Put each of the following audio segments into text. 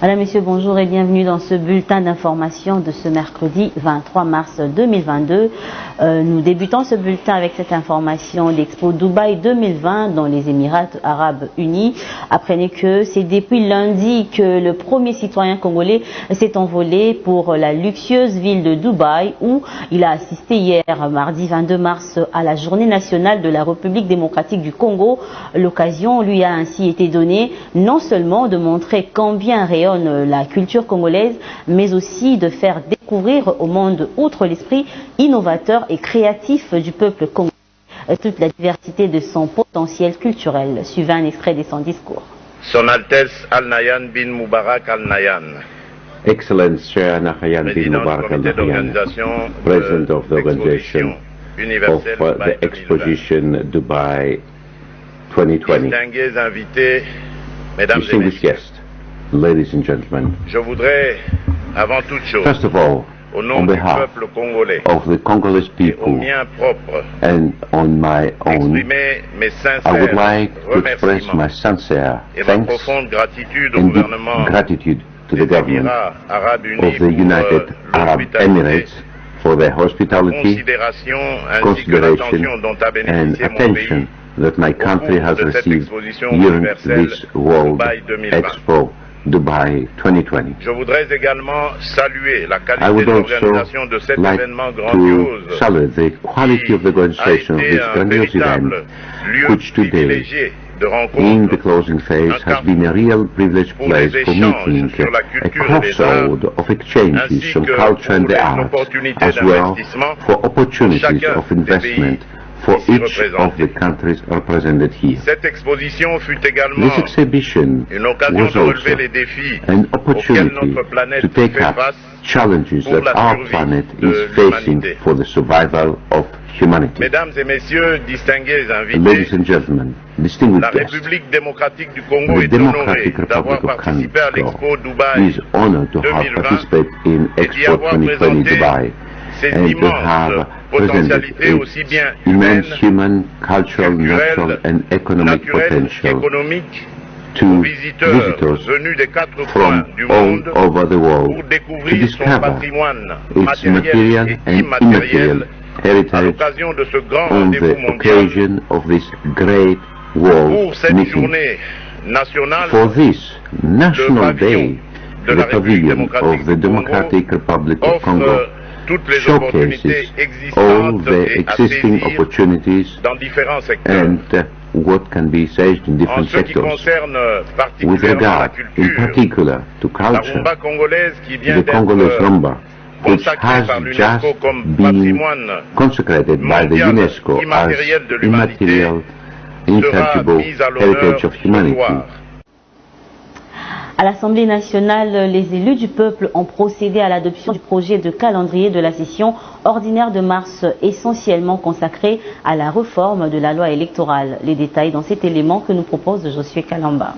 Madame, Messieurs, bonjour et bienvenue dans ce bulletin d'information de ce mercredi 23 mars 2022. Nous débutons ce bulletin avec cette information d'Expo Dubaï 2020 dans les Émirats Arabes Unis. Apprenez que c'est depuis lundi que le premier citoyen congolais s'est envolé pour la luxueuse ville de Dubaï où il a assisté hier, mardi 22 mars, à la journée nationale de la République démocratique du Congo. L'occasion lui a ainsi été donnée non seulement de montrer combien rayonne la culture congolaise, mais aussi de faire découvrir au monde, outre l'esprit innovateur et créatif du peuple congolais, toute la diversité de son potentiel culturel. Suivez un extrait de son discours. Son Altesse Al-Nahyan bin Mubarak Al-Nahyan, Excellence Shah Nahyan bin Mubarak Al-Nahyan, President of the Organization of the Exposition Dubai 2020, distingués invités, mesdames et distinguished messieurs, guests, ladies and gentlemen, je voudrais, avant toute chose, first of all, au nom on du behalf peuple congolais of the Congolese et au people mien propre, and on my own, exprimer mes I would sincères like to express my remerciements sincere et ma thanks profonde gratitude au and deep gouvernement gratitude to the des government Émirats Arabes Unis of the United pour Arab l'hospitalité, Emirates for their hospitality, considération ainsi que l'attention dont a and bénéficié mon attention pays that my country has de cette received exposition during universelle this World Dubaï 2020. Expo Dubai 2020. Je voudrais également saluer la I qualité would de l'organisation also de cet like événement to grandiose salute the quality of the qui a organization of été this un grandiose event, véritable lieu which today, privilégié de in rencontre, the closing phase, has been a real privileged pour place les for échanges meeting, sur la a culture et les crossroad of exchanges ainsi on que culture and pour the les arts, opportunités as well d'investissement for opportunities chacun of des investment pays for ici each of représentés. the countries represented here. Cette exposition fut également This exhibition une occasion was de relever also les défis an auxquels opportunity notre planète to take fait up face challenges pour that la our survie planet de is facing l'humanité. for the survival of humanity. Mesdames et messieurs, distingués Ladies invités, and gentlemen, la distinguished guests, République démocratique du Congo the est honorée Democratic d'avoir Republic of participé à l'Expo Congo Dubaï is honored to have 2020 participated in et d'y Expo avoir 2020 présenté Dubai ces and to immenses have presented potentialités aussi its bien immense humaines, human, cultural, natural culturelles, and economic naturelles, potential économiques aux to visiteurs visitors venus des quatre coins from du all monde over the pour world to découvrir son discover patrimoine its matériel material et and immatériel immaterial à heritage l'occasion de ce grand on rendez-vous the mondial occasion of this great world pour cette meeting. journée nationale. For this National Day, de la the République pavilion démocratique of the du Congo Democratic Republic of Congo offre toutes les opportunités showcases all existantes the et à existing saisir opportunities dans différents secteurs. and what can be seized in En different ce qui sectors. concerne With particulièrement la regard in culture, particular to la culture, rumba congolaise qui vient the Congolese d'être rumba, which consacrée has par just l'UNESCO comme been patrimoine consecrated by the mondial UNESCO as immatériel de l'humanité, immaterial, sera intangible mise à l'honneur heritage of ce humanity. soir. À l'Assemblée nationale, les élus du peuple ont procédé à l'adoption du projet de calendrier de la session ordinaire de mars, essentiellement consacré à la réforme de la loi électorale. Les détails dans cet élément que nous propose Josué Kalamba.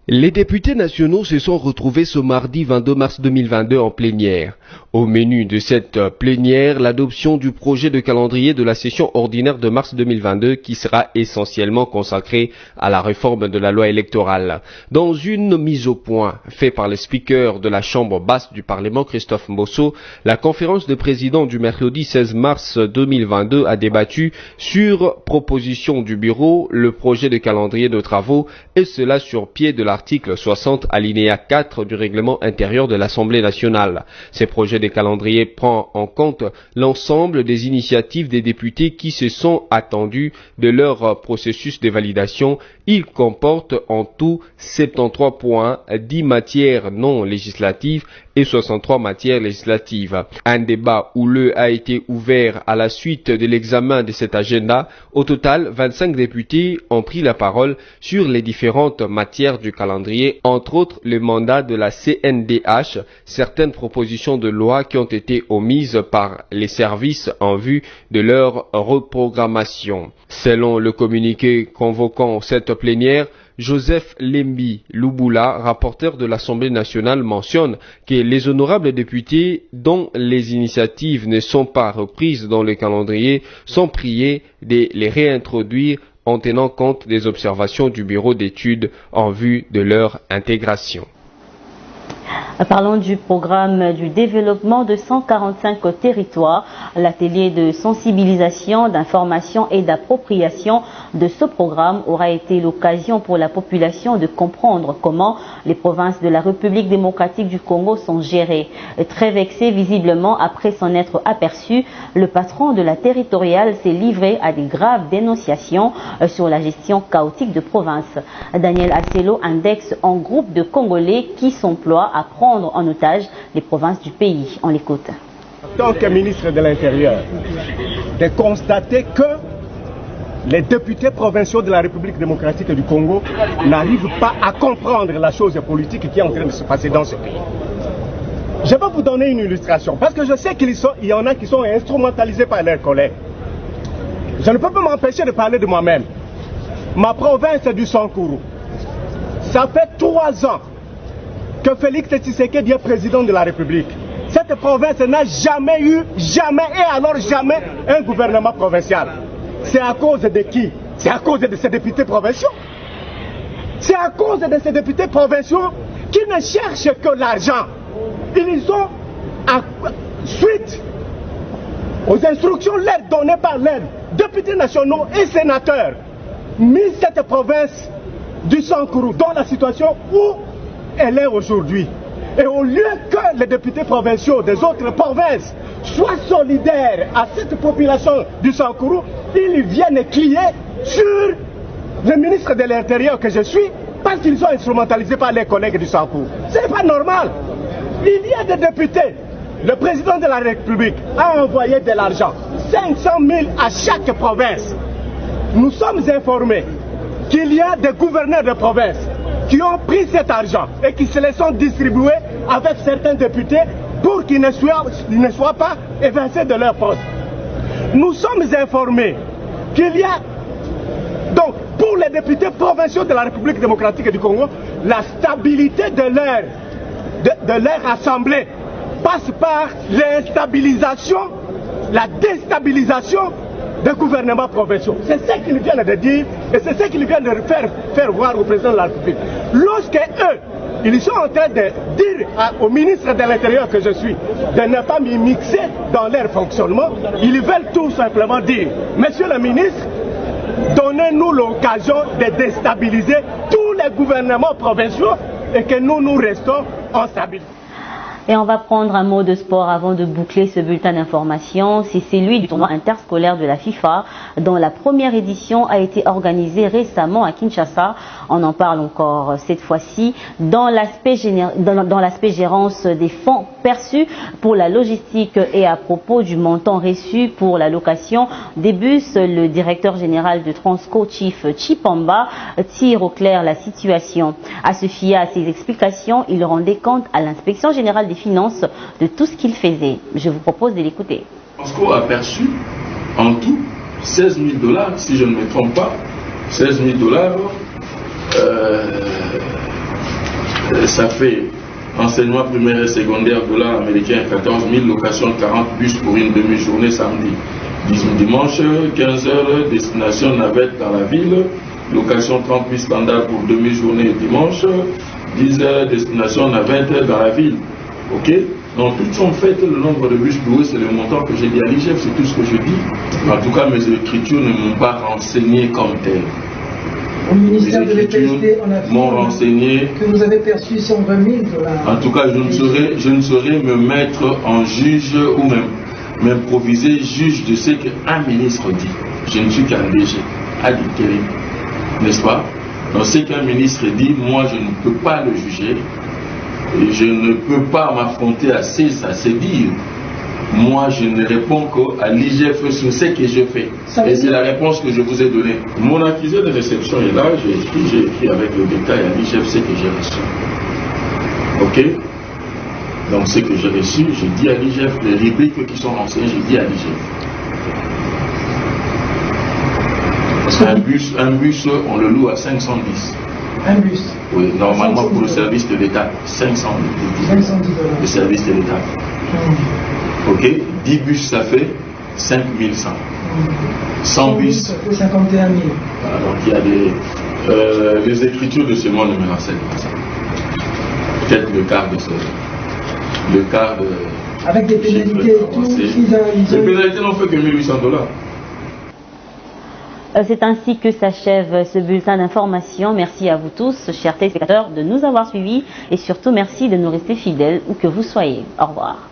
Les députés nationaux se sont retrouvés ce mardi 22 mars 2022 en plénière. Au menu de cette plénière, l'adoption du projet de calendrier de la session ordinaire de mars 2022 qui sera essentiellement consacré à la réforme de la loi électorale. Dans une mise au point faite par le speaker de la Chambre basse du Parlement, Christophe Mbosso, la conférence de présidents du mercredi 16 mars 2022 a débattu sur proposition du bureau le projet de calendrier de travaux et cela sur pied de l'article 60 alinéa 4 du règlement intérieur de l'Assemblée nationale. Ces projets de calendrier prend en compte l'ensemble des initiatives des députés qui se sont attendus de leur processus de validation. Il comporte en tout 73 points, 10 matières non législatives et 63 matières législatives. Un débat houleux a été ouvert à la suite de l'examen de cet agenda. Au total, 25 députés ont pris la parole sur les différentes matières du calendrier, entre autres le mandat de la CNDH, certaines propositions de loi qui ont été omises par les services en vue de leur reprogrammation. Selon le communiqué convoquant cette plénière, Joseph Lembi Lubula, rapporteur de l'Assemblée nationale, mentionne que les honorables députés dont les initiatives ne sont pas reprises dans le calendrier sont priés de les réintroduire en tenant compte des observations du bureau d'études en vue de leur intégration. Parlons du programme du développement de 145 territoires. L'atelier de sensibilisation, d'information et d'appropriation de ce programme aura été l'occasion pour la population de comprendre comment les provinces de la République démocratique du Congo sont gérées. Très vexé visiblement après s'en être aperçu, le patron de la territoriale s'est livré à des graves dénonciations sur la gestion chaotique de province. Daniel Asselo indexe un groupe de Congolais qui s'emploient à prendre en otage les provinces du pays. On l'écoute. En tant que ministre de l'Intérieur, de constater que les députés provinciaux de la République démocratique du Congo n'arrivent pas à comprendre la chose politique qui est en train de se passer dans ce pays. Je vais vous donner une illustration, parce que je sais qu'il y en a qui sont instrumentalisés par leurs collègues. Je ne peux pas m'empêcher de parler de moi-même. Ma province du Sankuru, ça fait 3 ans que Félix Tshisekedi est président de la République. Cette province n'a jamais eu, jamais et alors jamais un gouvernement provincial. C'est à cause de qui? C'est à cause de ces députés provinciaux. C'est à cause de ces députés provinciaux qui ne cherchent que l'argent. Ils ont, suite aux instructions données par les députés nationaux et sénateurs, mis cette province du Sankuru dans la situation où elle est aujourd'hui. Et au lieu que les députés provinciaux des autres provinces soient solidaires à cette population du Sankuru, ils viennent crier sur le ministre de l'Intérieur que je suis parce qu'ils sont instrumentalisés par les collègues du Sankuru. Ce n'est pas normal. Il y a des députés. Le président de la République a envoyé de l'argent, 500 000 à chaque province. Nous sommes informés qu'il y a des gouverneurs de province qui ont pris cet argent et qui se les sont distribués avec certains députés pour qu'ils ne soient pas évincés de leur poste. Nous sommes informés qu'il y a, donc, pour les députés provinciaux de la République démocratique du Congo, la stabilité de leur assemblée passe par l'instabilisation, la déstabilisation des gouvernements provinciaux. C'est ce qu'ils viennent de dire et c'est ce qu'ils viennent de faire voir au président de la République. Lorsque eux, ils sont en train de dire au ministre de l'Intérieur que je suis de ne pas m'y mixer dans leur fonctionnement, ils veulent tout simplement dire, monsieur le ministre, donnez-nous l'occasion de déstabiliser tous les gouvernements provinciaux et que nous restons en stabilité. Et on va prendre un mot de sport avant de boucler ce bulletin d'information. C'est celui du tournoi interscolaire de la FIFA, dont la première édition a été organisée récemment à Kinshasa. On en parle encore cette fois-ci dans l'aspect gérance des fonds perçus pour la logistique et à propos du montant reçu pour la location des bus. Le directeur général de Transco, Chief Chipamba, tire au clair la situation. À se fier à ses explications, il rendait compte à l'inspection générale des finances de tout ce qu'il faisait. Je vous propose de l'écouter. Transco a perçu en tout 16 000 $, si je ne me trompe pas. 16 000 $, ça fait enseignement primaire et secondaire $ américains 14 000, location 40 bus pour une demi-journée samedi. Dimanche, 15 heures, destination navette dans la ville, location 30 bus standard pour demi-journée dimanche, 10 heures, destination navette dans la ville. Ok? Donc toutes sont faites, le nombre de bus loués, c'est le montant que j'ai dit à l'IGF, c'est tout ce que je dis. En tout cas, mes écritures ne m'ont pas renseigné comme tel. Au ministère de l'EPSD, on a m'ont renseigné que vous avez perçu 120 000 $. En tout cas, je ne saurais me mettre en juge ou même m'improviser juge de ce qu'un ministre dit. Je ne suis qu'un DG, adultéré, n'est-ce pas? Donc ce qu'un ministre dit, moi je ne peux pas le juger. Et je ne peux pas m'affronter à ses dires. Moi, je ne réponds qu'à l'IGF sur ce que je fais. Et c'est la réponse que je vous ai donnée. Mon accusé de réception est là, j'ai écrit avec le détail à l'IGF ce que j'ai reçu. Ok? Donc ce que j'ai reçu, je dis à l'IGF, les rubriques qui sont renseignées, je dis à l'IGF. Un bus, on le loue à 510. Un bus? Oui, normalement pour le service de l'État, 510 $. Le service de l'État. Ok, 10 bus ça fait 5100. 100 bus. Ça fait 51 000. Voilà, donc il y a les écritures de ce monde ne me renseignent pas ça. peut-être le quart de ce. Le quart de. Avec des pénalités et tout, les pénalités n'ont fait que $1 800. C'est ainsi que s'achève ce bulletin d'information. Merci à vous tous, chers téléspectateurs, de nous avoir suivis et surtout merci de nous rester fidèles où que vous soyez. Au revoir.